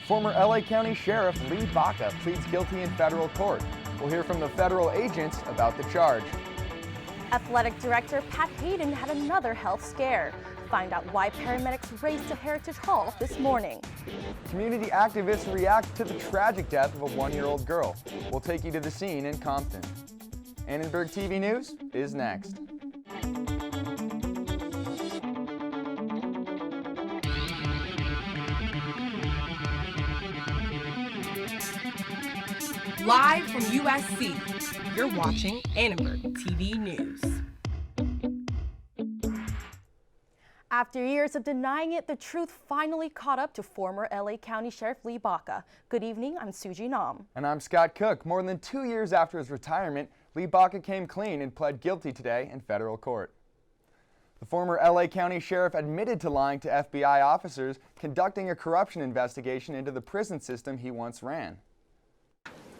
Former LA County Sheriff Lee Baca pleads guilty in federal court. We'll hear from the federal agents about the charge. Athletic Director Pat Haden had another health scare. Find out why paramedics raced to Heritage Hall this morning. Community activists react to the tragic death of a one-year-old girl. We'll take you to the scene in Compton. Annenberg TV News is next. Live from USC, you're watching Annenberg TV News. After years of denying it, the truth finally caught up to former LA County Sheriff Lee Baca. Good evening, I'm Suji Nam. And I'm Scott Cook. More than 2 years after his retirement, Lee Baca came clean and pled guilty today in federal court. The former LA County Sheriff admitted to lying to FBI officers conducting a corruption investigation into the prison system he once ran.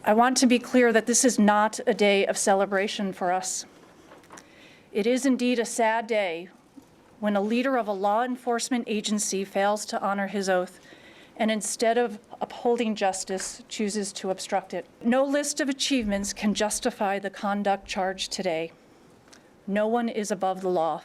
I want to be clear that this is not a day of celebration for us. It is indeed a sad day when a leader of a law enforcement agency fails to honor his oath and instead of upholding justice, chooses to obstruct it. No list of achievements can justify the conduct charged today. No one is above the law.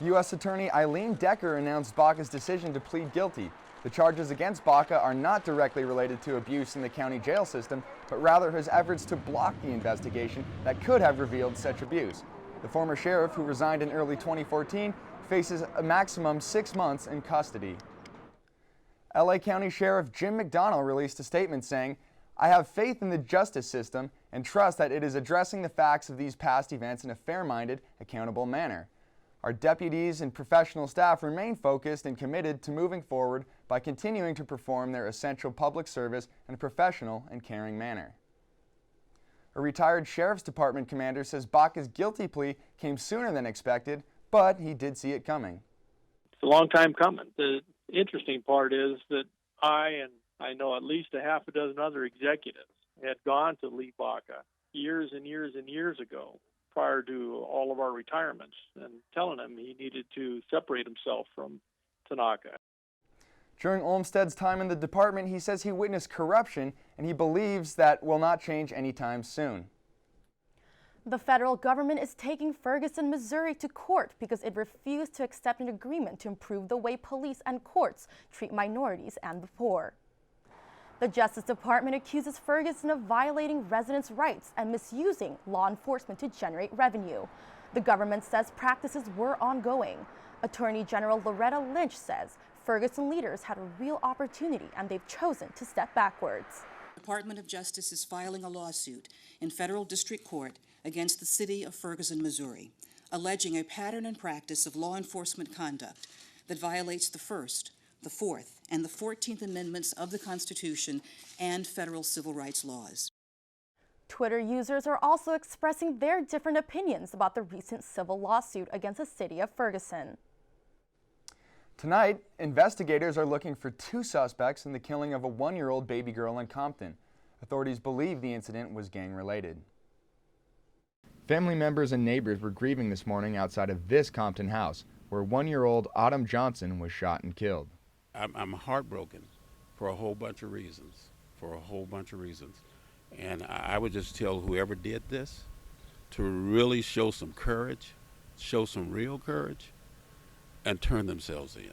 U.S. Attorney Eileen Decker announced Baca's decision to plead guilty. The charges against Baca are not directly related to abuse in the county jail system, but rather his efforts to block the investigation that could have revealed such abuse. The former sheriff, who resigned in early 2014, faces a maximum 6 months in custody. LA County Sheriff Jim McDonnell released a statement saying, "I have faith in the justice system and trust that it is addressing the facts of these past events in a fair-minded, accountable manner. Our deputies and professional staff remain focused and committed to moving forward by continuing to perform their essential public service in a professional and caring manner." A retired Sheriff's Department commander says Baca's guilty plea came sooner than expected, but he did see it coming. It's a long time coming. The interesting part is that I know at least a half a dozen other executives had gone to Lee Baca years and years and years ago, prior to all of our retirements, and telling him he needed to separate himself from Tanaka. During Olmsted's time in the department, he says he witnessed corruption, and he believes that will not change anytime soon. The federal government is taking Ferguson, Missouri to court because it refused to accept an agreement to improve the way police and courts treat minorities and the poor. The Justice Department accuses Ferguson of violating residents' rights and misusing law enforcement to generate revenue. The government says practices were ongoing. Attorney General Loretta Lynch says Ferguson leaders had a real opportunity and they've chosen to step backwards. The Department of Justice is filing a lawsuit in federal district court against the city of Ferguson, Missouri, alleging a pattern and practice of law enforcement conduct that violates the First, the Fourth, and the 14th Amendments of the Constitution and federal civil rights laws. Twitter users are also expressing their different opinions about the recent civil lawsuit against the city of Ferguson. Tonight, investigators are looking for 2 suspects in the killing of a 1-year-old baby girl in Compton. Authorities believe the incident was gang-related. Family members and neighbors were grieving this morning outside of this Compton house, where 1-year-old Autumn Johnson was shot and killed. I'm heartbroken for a whole bunch of reasons, And I would just tell whoever did this to really show some courage, show some real courage, and turn themselves in.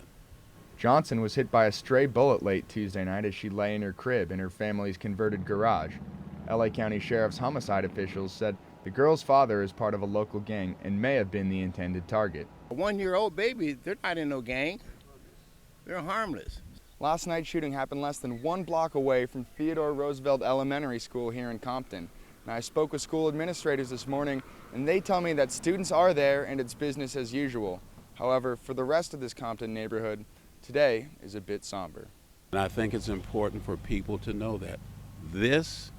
Johnson was hit by a stray bullet late Tuesday night as she lay in her crib in her family's converted garage. LA County Sheriff's homicide officials said the girl's father is part of a local gang and may have been the intended target. A 1-year-old baby, they're not in no gang. They're harmless. Last night's shooting happened less than 1 block away from Theodore Roosevelt Elementary School here in Compton. Now, I spoke with school administrators this morning, and they tell me that students are there and it's business as usual. However, for the rest of this Compton neighborhood, today is a bit somber. And I think it's important for people to know that this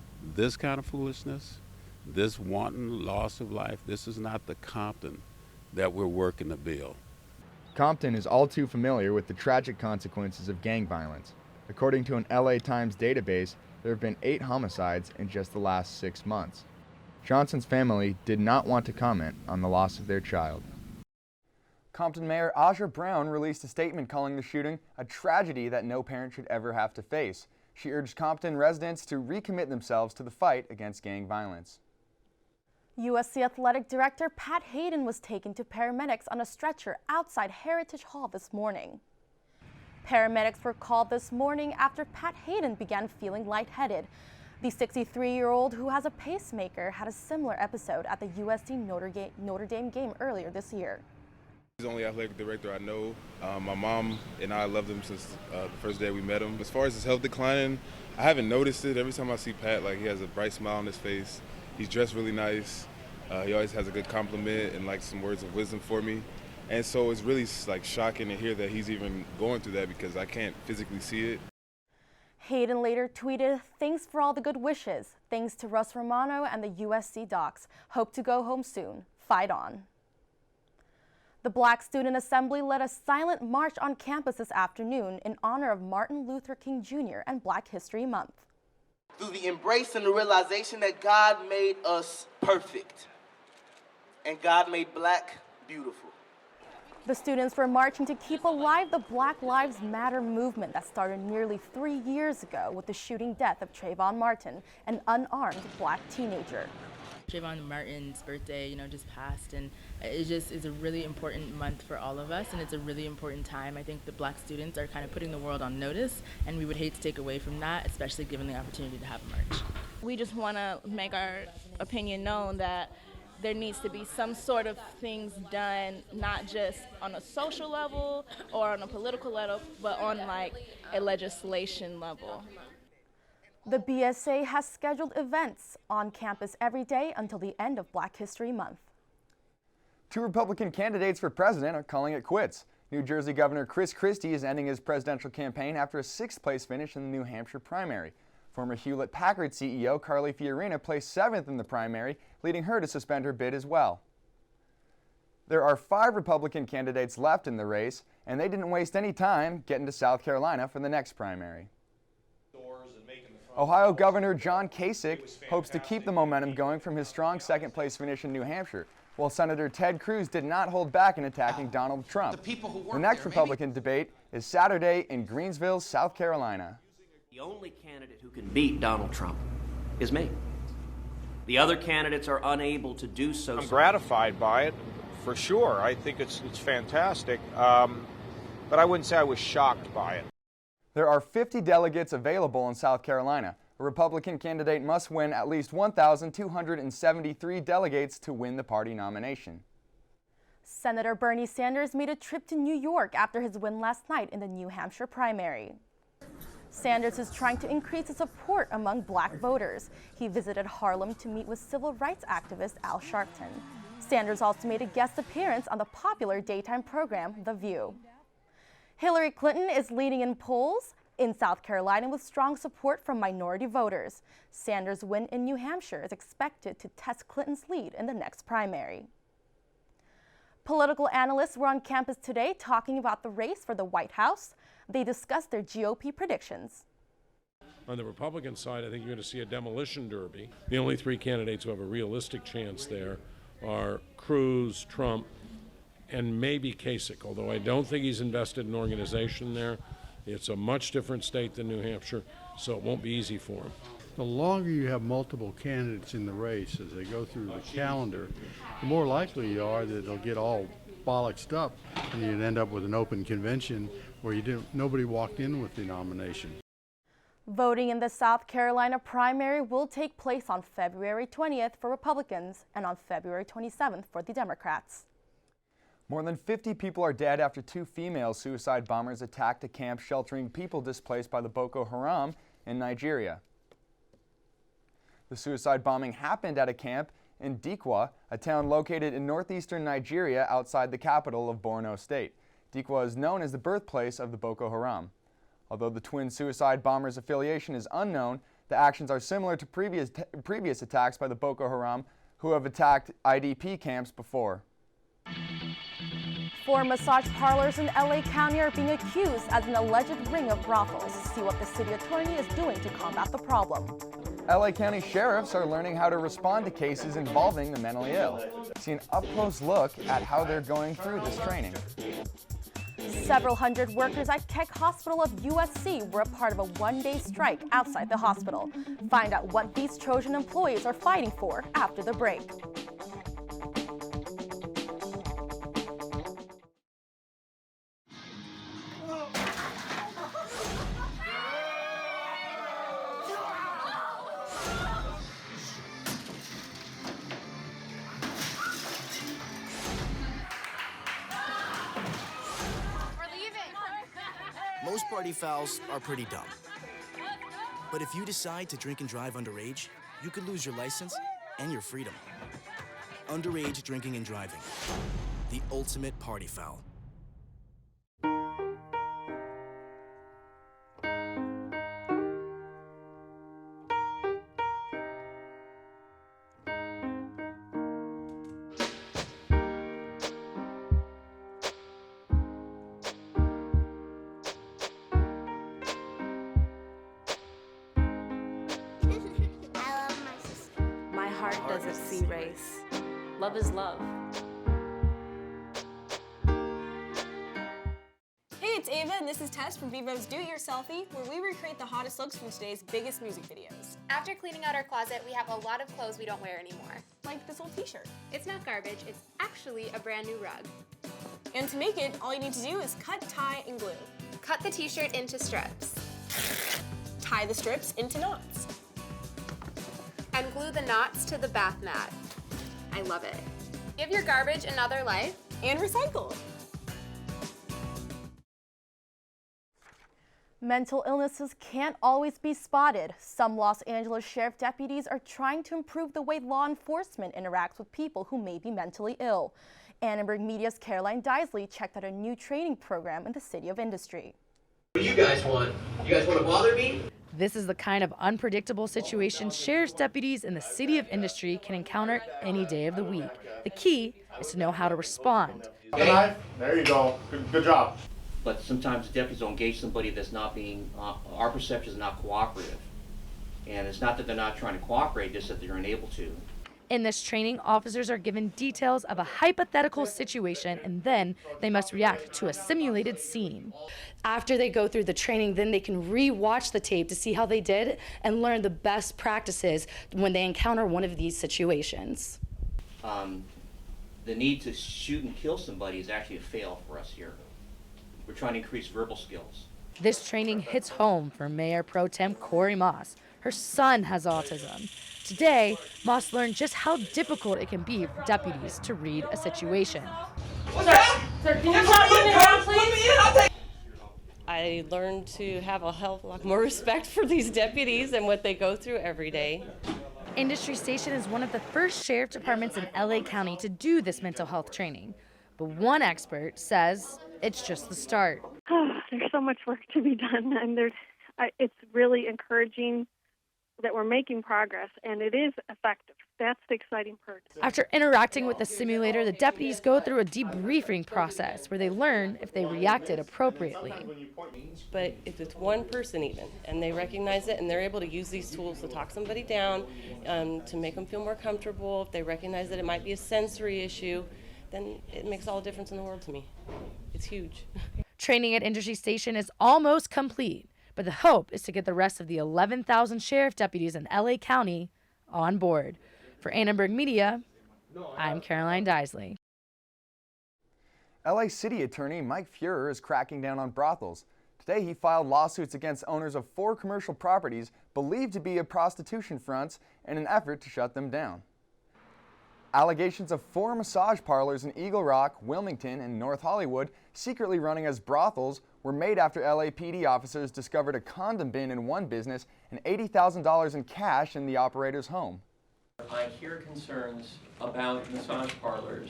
kind of foolishness, this wanton loss of life, this is not the Compton that we're working to build. Compton is all too familiar with the tragic consequences of gang violence. According to an LA Times database, there have been 8 homicides in just the last 6 months. Johnson's family did not want to comment on the loss of their child. Compton Mayor Aja Brown released a statement calling the shooting a tragedy that no parent should ever have to face. She urged Compton residents to recommit themselves to the fight against gang violence. USC Athletic Director Pat Haden was taken to paramedics on a stretcher outside Heritage Hall this morning. Paramedics were called this morning after Pat Haden began feeling lightheaded. The 63-year-old, who has a pacemaker, had a similar episode at the USC Notre Dame game earlier this year. He's the only athletic director I know. My mom and I loved him since the first day we met him. As far as his health declining, I haven't noticed it. Every time I see Pat, like, he has a bright smile on his face. He's dressed really nice. He always has a good compliment and like some words of wisdom for me. And so it's really like shocking to hear that he's even going through that because I can't physically see it. Haden later tweeted, "Thanks for all the good wishes. Thanks to Russ Romano and the USC docs. Hope to go home soon. Fight on." The Black Student Assembly led a silent march on campus this afternoon in honor of Martin Luther King Jr. and Black History Month. Through the embrace and the realization that God made us perfect and God made Black beautiful. The students were marching to keep alive the Black Lives Matter movement that started nearly 3 years ago with the shooting death of Trayvon Martin, an unarmed Black teenager. Trayvon Martin's birthday, just passed, and it's a really important month for all of us, and it's a really important time. I think the Black students are kind of putting the world on notice, and we would hate to take away from that, especially given the opportunity to have a march. We just want to make our opinion known that there needs to be some sort of things done, not just on a social level or on a political level, but on like a legislation level. The BSA has scheduled events on campus every day until the end of Black History Month. 2 Republican candidates for president are calling it quits. New Jersey Governor Chris Christie is ending his presidential campaign after a 6th-place finish in the New Hampshire primary. Former Hewlett-Packard CEO Carly Fiorina placed 7th in the primary, leading her to suspend her bid as well. There are 5 Republican candidates left in the race, and they didn't waste any time getting to South Carolina for the next primary. Ohio Governor John Kasich hopes to keep the momentum going from his strong 2nd-place finish in New Hampshire, while Senator Ted Cruz did not hold back in attacking Donald Trump. The next Republican debate is Saturday in Greensville, South Carolina. The only candidate who can beat Donald Trump is me. The other candidates are unable to do so. I'm gratified by it, for sure. I think it's fantastic, but I wouldn't say I was shocked by it. There are 50 delegates available in South Carolina. A Republican candidate must win at least 1,273 delegates to win the party nomination. Senator Bernie Sanders made a trip to New York after his win last night in the New Hampshire primary. Sanders is trying to increase his support among Black voters. He visited Harlem to meet with civil rights activist Al Sharpton. Sanders also made a guest appearance on the popular daytime program, The View. Hillary Clinton is leading in polls in South Carolina with strong support from minority voters. Sanders' win in New Hampshire is expected to test Clinton's lead in the next primary. Political analysts were on campus today talking about the race for the White House. They discussed their GOP predictions. On the Republican side, I think you're going to see a demolition derby. The only 3 candidates who have a realistic chance there are Cruz, Trump, and maybe Kasich, although I don't think he's invested in organization there. It's a much different state than New Hampshire, so it won't be easy for him. The longer you have multiple candidates in the race as they go through the calendar, the more likely you are that they'll get all bollocksed up and you'd end up with an open convention where nobody walked in with the nomination. Voting in the South Carolina primary will take place on February 20th for Republicans and on February 27th for the Democrats. More than 50 people are dead after 2 female suicide bombers attacked a camp sheltering people displaced by the Boko Haram in Nigeria. The suicide bombing happened at a camp in Dikwa, a town located in northeastern Nigeria outside the capital of Borno State. Dikwa is known as the birthplace of the Boko Haram. Although the twin suicide bombers' affiliation is unknown, the actions are similar to previous attacks by the Boko Haram, who have attacked IDP camps before. 4 massage parlors in LA County are being accused as an alleged ring of brothels. See what the city attorney is doing to combat the problem. LA County sheriffs are learning how to respond to cases involving the mentally ill. See an up-close look at how they're going through this training. Several hundred workers at Keck Hospital of USC were a part of a one-day strike outside the hospital. Find out what these Trojan employees are fighting for after the break. Most party fouls are pretty dumb. But if you decide to drink and drive underage, you could lose your license and your freedom. Underage drinking and driving. The ultimate party foul. Doesn't see race. Love is love. Hey, it's Ava, and this is Tess from Vivo's Do It Yourselfie, where we recreate the hottest looks from today's biggest music videos. After cleaning out our closet, we have a lot of clothes we don't wear anymore. Like this old t-shirt. It's not garbage, it's actually a brand new rug. And to make it, all you need to do is cut, tie, and glue. Cut the t-shirt into strips. Tie the strips into knots. And glue the knots to the bath mat. I love it. Give your garbage another life. And recycle. Mental illnesses can't always be spotted. Some Los Angeles sheriff deputies are trying to improve the way law enforcement interacts with people who may be mentally ill. Annenberg Media's Caroline Deisley checked out a new training program in the City of Industry. What do you guys want? You guys want to bother me? This is the kind of unpredictable situation sheriff's deputies in the City of Industry can encounter any day of the week. The key is to know how to respond. Okay. There you go. Good job. But sometimes the deputies will engage somebody that's not being, our perception is not cooperative. And it's not that they're not trying to cooperate, just that they're unable to. In this training, officers are given details of a hypothetical situation, and then they must react to a simulated scene. After they go through the training, then they can re-watch the tape to see how they did and learn the best practices when they encounter one of these situations. The need to shoot and kill somebody is actually a fail for us here. We're trying to increase verbal skills. This training hits home for Mayor Pro Tem Corey Moss. Her son has autism. Today, Moss learned just how difficult it can be for deputies to read a situation. Sir, can you stop moving around, please? I learned to have a hell of a lot more respect for these deputies and what they go through every day. Industry Station is one of the first sheriff departments in LA County to do this mental health training. But one expert says it's just the start. There's so much work to be done, and it's really encouraging that we're making progress, and it is effective. That's the exciting part. After interacting with the simulator, the deputies go through a debriefing process where they learn if they reacted appropriately. But if it's one person even, and they recognize it, and they're able to use these tools to talk somebody down, to make them feel more comfortable, if they recognize that it might be a sensory issue, then it makes all the difference in the world to me. It's huge. Training at Industry Station is almost complete, but the hope is to get the rest of the 11,000 sheriff deputies in LA County on board. For Annenberg Media, I'm Caroline Deisley. LA City Attorney Mike Feuer is cracking down on brothels. Today he filed lawsuits against owners of 4 commercial properties believed to be prostitution fronts in an effort to shut them down. Allegations of 4 massage parlors in Eagle Rock, Wilmington, and North Hollywood secretly running as brothels were made after LAPD officers discovered a condom bin in one business and $80,000 in cash in the operator's home. I hear concerns about massage parlors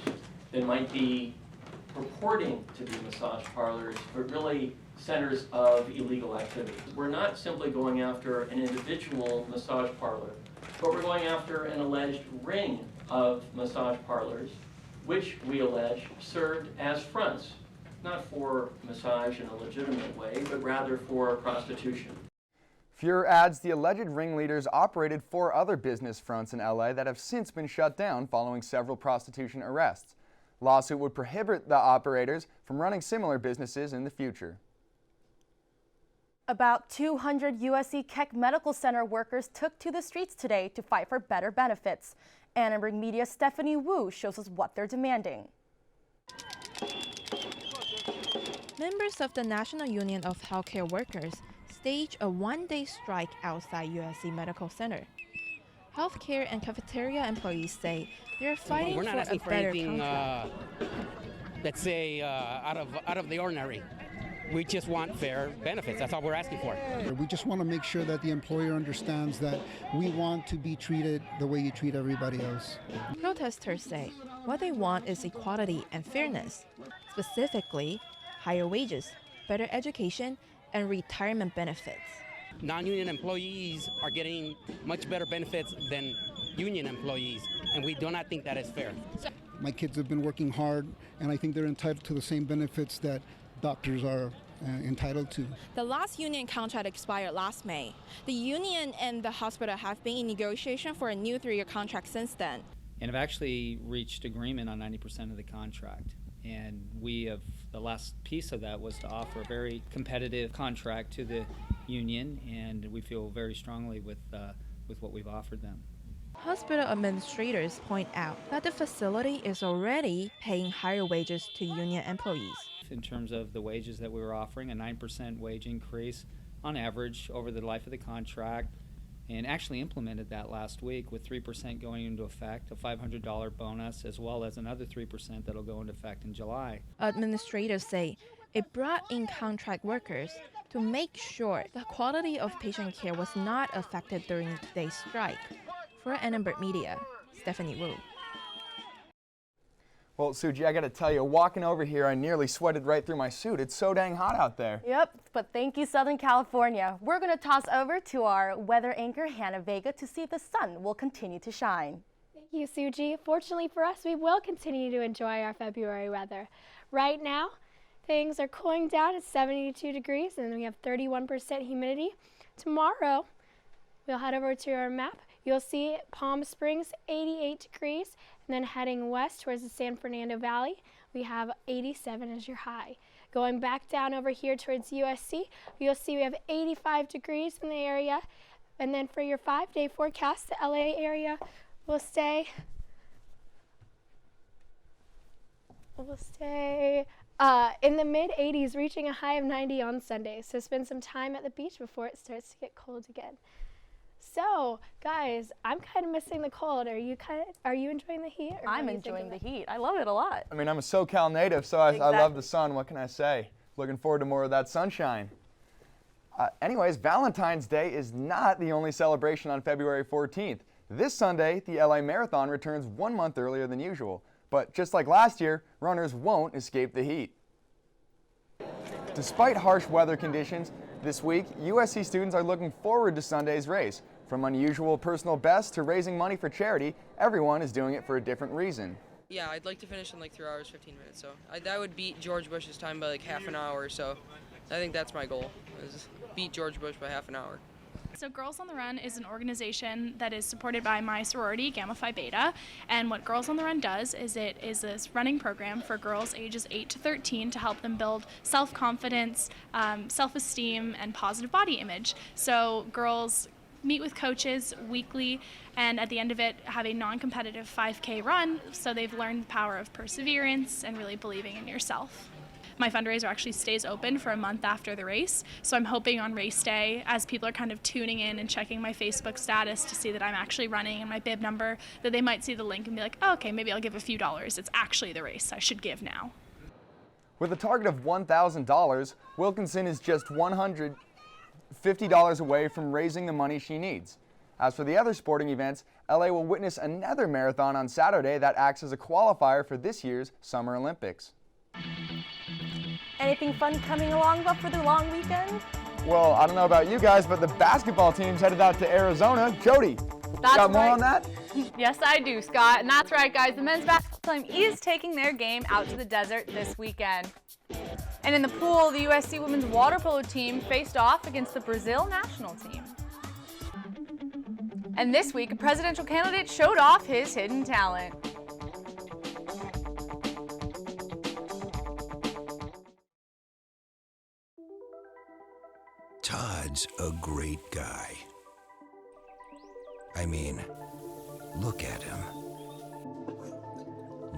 that might be purporting to be massage parlors, but really centers of illegal activity. We're not simply going after an individual massage parlor, but we're going after an alleged ring of massage parlors, which we allege served as fronts, not for massage in a legitimate way, but rather for prostitution. Fuhrer adds the alleged ringleaders operated 4 other business fronts in LA that have since been shut down following several prostitution arrests. Lawsuit would prohibit the operators from running similar businesses in the future. About 200 USC Keck Medical Center workers took to the streets today to fight for better benefits. Annenberg Media's Stephanie Wu shows us what they're demanding. Members of the National Union of Healthcare Workers staged a one-day strike outside USC Medical Center. Healthcare and cafeteria employees say they're fighting We're not for asking a for better anything, contract. let's say, out of the ordinary. We just want fair benefits. That's all we're asking for. We just want to make sure that the employer understands that we want to be treated the way you treat everybody else. Protesters say what they want is equality and fairness, specifically higher wages, better education, and retirement benefits. Non-union employees are getting much better benefits than union employees, and we do not think that is fair. My kids have been working hard, and I think they're entitled to the same benefits that doctors are entitled to. The last union contract expired last May. The union and the hospital have been in negotiation for a new 3-year contract since then. And have actually reached agreement on 90% of the contract. And the last piece of that was to offer a very competitive contract to the union, and we feel very strongly with what we've offered them. Hospital administrators point out that the facility is already paying higher wages to union employees. In terms of the wages that we were offering, a 9% wage increase on average over the life of the contract, and actually implemented that last week with 3% going into effect, a $500 bonus, as well as another 3% that'll go into effect in July. Administrators say it brought in contract workers to make sure the quality of patient care was not affected during today's strike. For Annenberg Media, Stephanie Wu. Well, Suji, I gotta tell you, walking over here, I nearly sweated right through my suit. It's so dang hot out there. Yep, but thank you, Southern California. We're gonna toss over to our weather anchor, Hannah Vega, to see if the sun will continue to shine. Thank you, Suji. Fortunately for us, we will continue to enjoy our February weather. Right now, things are cooling down at 72 degrees, and we have 31% humidity. Tomorrow, we'll head over to our map. You'll see Palm Springs, 88 degrees, and then heading west towards the San Fernando Valley, we have 87 as your high. Going back down over here towards USC, you'll see we have 85 degrees in the area. And then for your 5-day forecast, the LA area will stay in the mid-80s, reaching a high of 90 on Sunday. So spend some time at the beach before it starts to get cold again. So, guys, I'm kind of missing the cold. Are you enjoying the heat? I'm enjoying the heat. I love it a lot. I mean, I'm a SoCal native, so I love the sun. What can I say? Looking forward to more of that sunshine. Anyways, Valentine's Day is not the only celebration on February 14th. This Sunday, the LA Marathon returns 1 month earlier than usual. But just like last year, runners won't escape the heat. Despite harsh weather conditions, this week, USC students are looking forward to Sunday's race. From unusual personal bests to raising money for charity, everyone is doing it for a different reason. Yeah, I'd like to finish in like 3 hours, 15 minutes. So that would beat George Bush's time by like half an hour or so. I think that's my goal, is beat George Bush by half an hour. So Girls on the Run is an organization that is supported by my sorority, Gamma Phi Beta, and what Girls on the Run does is it is this running program for girls ages 8 to 13 to help them build self-confidence, self-esteem, and positive body image. So girls meet with coaches weekly, and at the end of it have a non-competitive 5K run, so they've learned the power of perseverance and really believing in yourself. My fundraiser actually stays open for a month after the race, so I'm hoping on race day, as people are kind of tuning in and checking my Facebook status to see that I'm actually running and my bib number, that they might see the link and be like, oh, okay, maybe I'll give a few dollars. It's actually the race. I should give now. With a target of $1,000, Wilkinson is just $150 away from raising the money she needs. As for the other sporting events, LA will witness another marathon on Saturday that acts as a qualifier for this year's Summer Olympics. Anything fun coming along though for the long weekend? Well, I don't know about you guys, but the basketball team's headed out to Arizona. Jody, got more on that? Yes, I do, Scott. And that's right, guys. The men's basketball team is taking their game out to the desert this weekend. And in the pool, the USC women's water polo team faced off against the Brazil national team. And this week, a presidential candidate showed off his hidden talent. Todd's a great guy. I mean, look at him.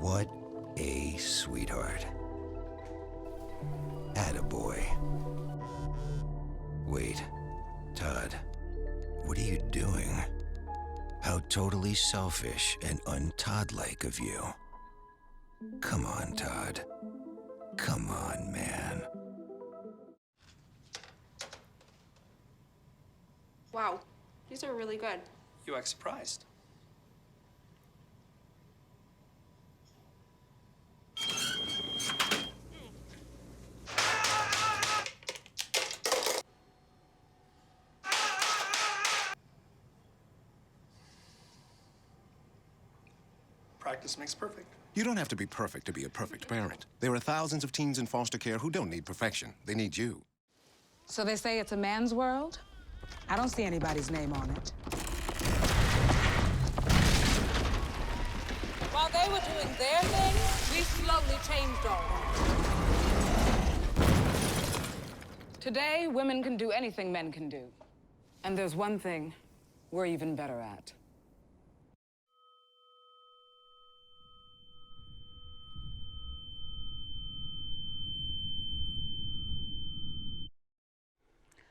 What a sweetheart. Attaboy. Wait, Todd, what are you doing? How totally selfish and un-Todd-like of you. Come on, Todd. Come on, man. Wow, these are really good. You act surprised. Practice makes perfect. You don't have to be perfect to be a perfect parent. There are thousands of teens in foster care who don't need perfection. They need you. So they say it's a man's world? I don't see anybody's name on it. While they were doing their thing, we slowly changed all. Today, women can do anything men can do. And there's one thing we're even better at.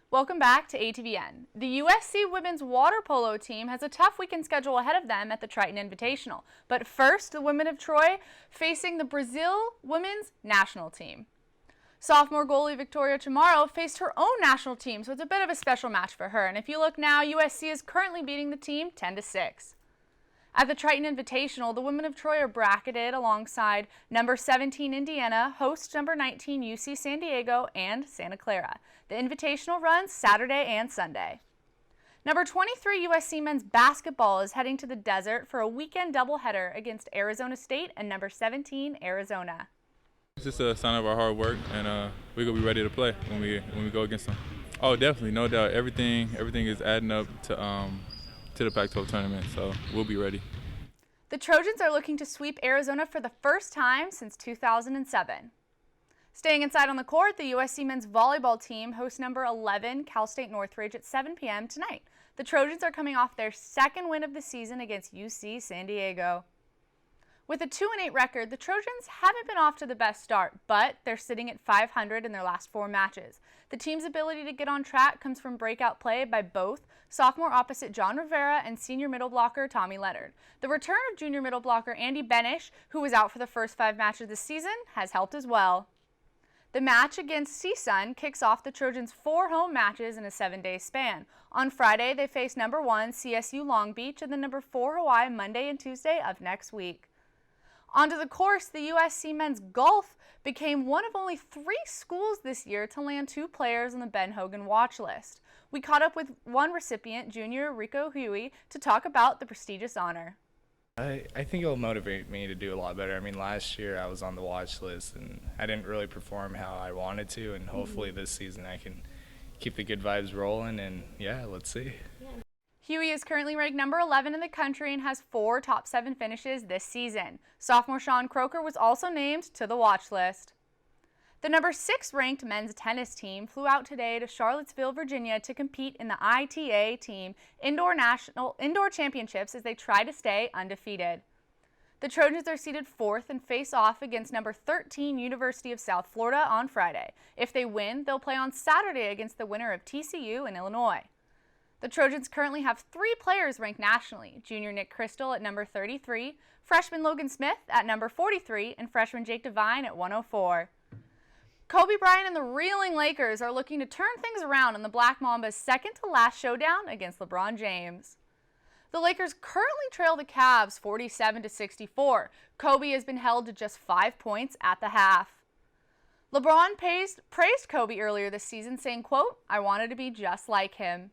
Welcome back to ATVN. The USC women's water polo team has a tough weekend schedule ahead of them at the Triton Invitational. But first, the women of Troy facing the Brazil women's national team. Sophomore goalie Victoria Chamorro faced her own national team, so it's a bit of a special match for her. And if you look now, USC is currently beating the team 10-6. At the Triton Invitational, the women of Troy are bracketed alongside number 17 Indiana, host number 19 UC San Diego, and Santa Clara. The Invitational runs Saturday and Sunday. Number 23 USC men's basketball is heading to the desert for a weekend doubleheader against Arizona State and number 17 Arizona. It's just a sign of our hard work, and we're gonna be ready to play when we go against them. Oh, definitely, no doubt. Everything is adding up to the Pac-12 tournament, so we'll be ready. The Trojans are looking to sweep Arizona for the first time since 2007. Staying inside on the court, the USC men's volleyball team hosts number 11 Cal State Northridge at 7 p.m. tonight. The Trojans are coming off their second win of the season against UC San Diego. With a 2-8 record, the Trojans haven't been off to the best start, but they're sitting at 500 in their last 4 matches. The team's ability to get on track comes from breakout play by both sophomore opposite John Rivera and senior middle blocker Tommy Leonard. The return of junior middle blocker Andy Benish, who was out for the first 5 matches this season, has helped as well. The match against CSUN kicks off the Trojans' 4 home matches in a 7-day span. On Friday, they face number 1 CSU Long Beach and then number 4 Hawaii Monday and Tuesday of next week. Onto the course, the USC men's golf became one of only 3 schools this year to land 2 players on the Ben Hogan watch list. We caught up with one recipient, junior Rico Huey, to talk about the prestigious honor. I think it'll motivate me to do a lot better. I mean, last year I was on the watch list and I didn't really perform how I wanted to, and hopefully this season I can keep the good vibes rolling, and yeah, let's see. Huey is currently ranked number 11 in the country and has 4 top 7 finishes this season. Sophomore Sean Croker was also named to the watch list. The number 6 ranked men's tennis team flew out today to Charlottesville, Virginia to compete in the ITA Team Indoor Championships as they try to stay undefeated. The Trojans are seeded 4th and face off against number 13 University of South Florida on Friday. If they win, they'll play on Saturday against the winner of TCU and Illinois. The Trojans currently have 3 players ranked nationally, junior Nick Crystal at number 33, freshman Logan Smith at number 43, and freshman Jake Devine at 104. Kobe Bryant and the reeling Lakers are looking to turn things around in the Black Mamba's second-to-last showdown against LeBron James. The Lakers currently trail the Cavs 47-64. Kobe has been held to just 5 points at the half. LeBron praised Kobe earlier this season, saying, quote, "I wanted to be just like him."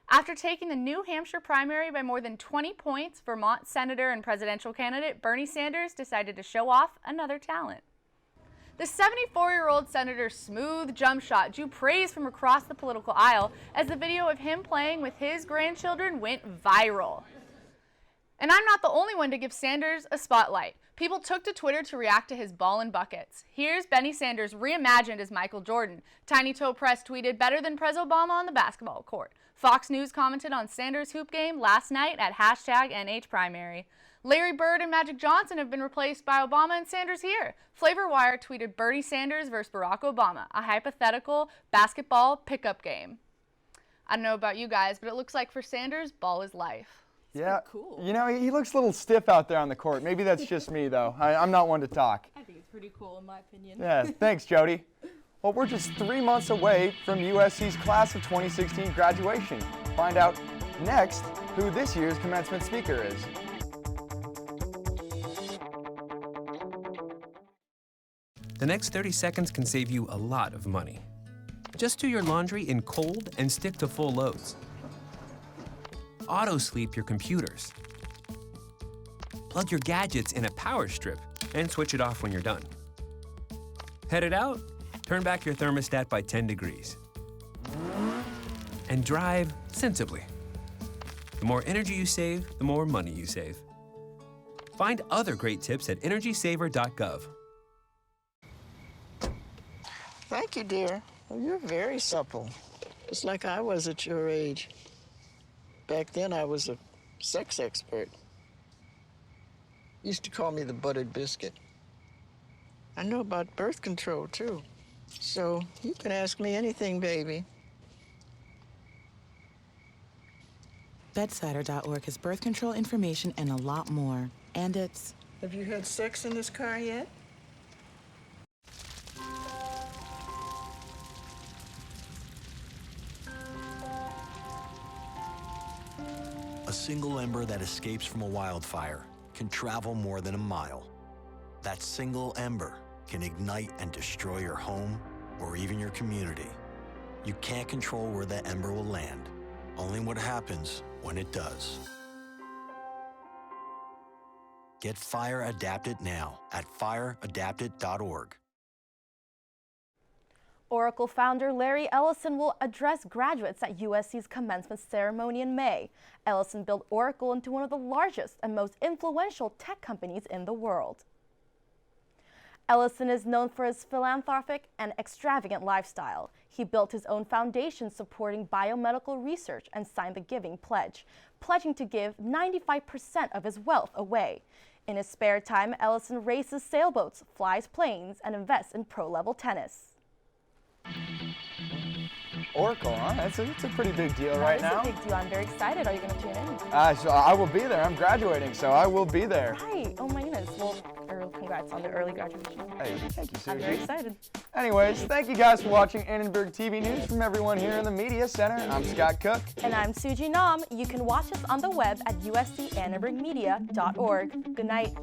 After taking the New Hampshire primary by more than 20 points, Vermont Senator and presidential candidate Bernie Sanders decided to show off another talent. The 74-year-old senator's smooth jump shot drew praise from across the political aisle as the video of him playing with his grandchildren went viral. And I'm not the only one to give Sanders a spotlight. People took to Twitter to react to his ball and buckets. Here's Benny Sanders reimagined as Michael Jordan. Tiny Toe Press tweeted, "Better than Prez Obama on the basketball court." Fox News commented on Sanders' hoop game last night at #NHPrimary. Larry Bird and Magic Johnson have been replaced by Obama and Sanders here. Flavor Wire tweeted Bernie Sanders versus Barack Obama, a hypothetical basketball pickup game. I don't know about you guys, but it looks like for Sanders, ball is life. Yeah, cool. You know, he looks a little stiff out there on the court. Maybe that's just me, though. I'm not one to talk. I think it's pretty cool, in my opinion. Yeah, thanks, Jody. Well, we're just 3 months away from USC's class of 2016 graduation. Find out next who this year's commencement speaker is. The next 30 seconds can save you a lot of money. Just do your laundry in cold and stick to full loads. Auto-sleep your computers. Plug your gadgets in a power strip and switch it off when you're done. Headed out? Turn back your thermostat by 10 degrees. And drive sensibly. The more energy you save, the more money you save. Find other great tips at energysaver.gov. Thank you, dear. Well, you're very supple, just like I was at your age. Back then, I was a sex expert. Used to call me the buttered biscuit. I know about birth control, too. So you can ask me anything, baby. Bedsider.org has birth control information and a lot more. And it's... Have you had sex in this car yet? A single ember that escapes from a wildfire can travel more than a mile. That single ember can ignite and destroy your home or even your community. You can't control where that ember will land, only what happens when it does. Get Fire Adapted now at fireadapted.org. Oracle founder Larry Ellison will address graduates at USC's commencement ceremony in May. Ellison built Oracle into one of the largest and most influential tech companies in the world. Ellison is known for his philanthropic and extravagant lifestyle. He built his own foundation supporting biomedical research and signed the Giving Pledge, pledging to give 95% of his wealth away. In his spare time, Ellison races sailboats, flies planes, and invests in pro-level tennis. Oracle, huh? It's a pretty big deal right now. That is a big deal. I'm very excited. Are you going to tune in? So I will be there. I'm graduating, so I will be there. Right. Oh my goodness. Well, congrats on the early graduation. Hey, thank you, Susie. I'm very excited. Anyways, thank you guys for watching Annenberg TV News. From everyone here in the Media Center, I'm Scott Cook. And I'm Suji Nam. You can watch us on the web at uscannenbergmedia.org. Good night.